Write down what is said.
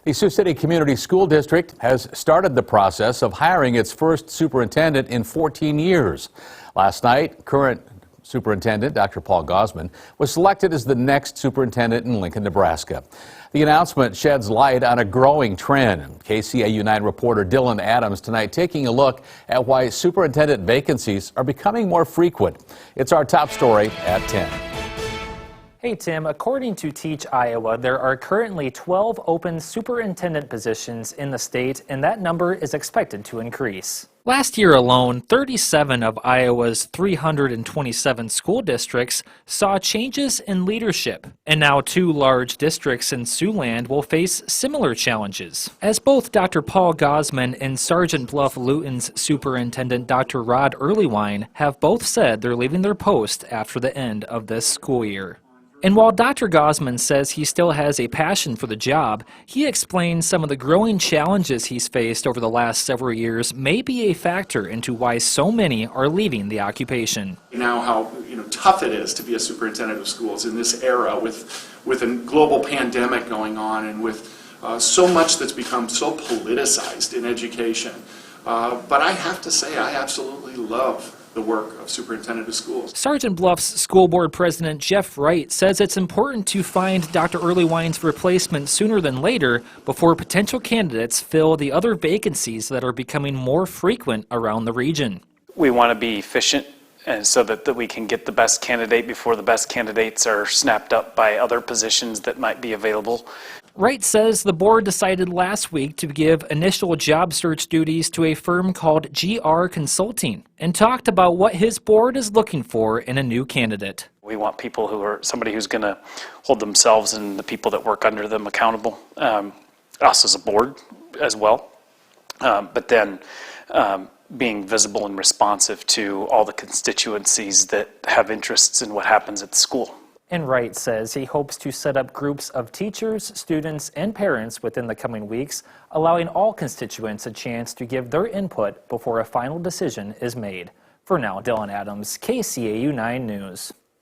The Sioux City Community School District has started the process of hiring its first superintendent in 14 years. Last night, current superintendent Dr. Paul Gosman was selected as the next superintendent in Lincoln, Nebraska. The announcement sheds light on a growing trend. KCAU-9 reporter Dylan Adams tonight taking a look at why superintendent vacancies are becoming more frequent. It's our top story at 10. Hey Tim, according to Teach Iowa, there are currently 12 open superintendent positions in the state, and that number is expected to increase. Last year alone, 37 of Iowa's 327 school districts saw changes in leadership, and now 2 large districts in Siouxland will face similar challenges. As both Dr. Paul Gosman and Sergeant Bluff Luton's superintendent Dr. Rod Earlywine have both said they're leaving their post after the end of this school year. And while Dr. Gosman says he still has a passion for the job, he explains some of the growing challenges he's faced over the last several years may be a factor into why so many are leaving the occupation. Now how tough it is to be a superintendent of schools in this era with a global pandemic going on and with so much that's become so politicized in education. But I have to say I absolutely love the work of superintendent of schools. Sergeant Bluff's school board president Jeff Wright says it's important to find Dr. Earlywine's replacement sooner than later before potential candidates fill the other vacancies that are becoming more frequent around the region. We want to be efficient and so that we can get the best candidate before the best candidates are snapped up by other positions that might be available. Wright says the board decided last week to give initial job search duties to a firm called GR Consulting and talked about what his board is looking for in a new candidate. We want people who are somebody who's going to hold themselves and the people that work under them accountable, us as a board as well, but then being visible and responsive to all the constituencies that have interests in what happens at the school. And Wright says he hopes to set up groups of teachers, students, and parents within the coming weeks, allowing all constituents a chance to give their input before a final decision is made. For now, Dylan Adams, KCAU 9 News.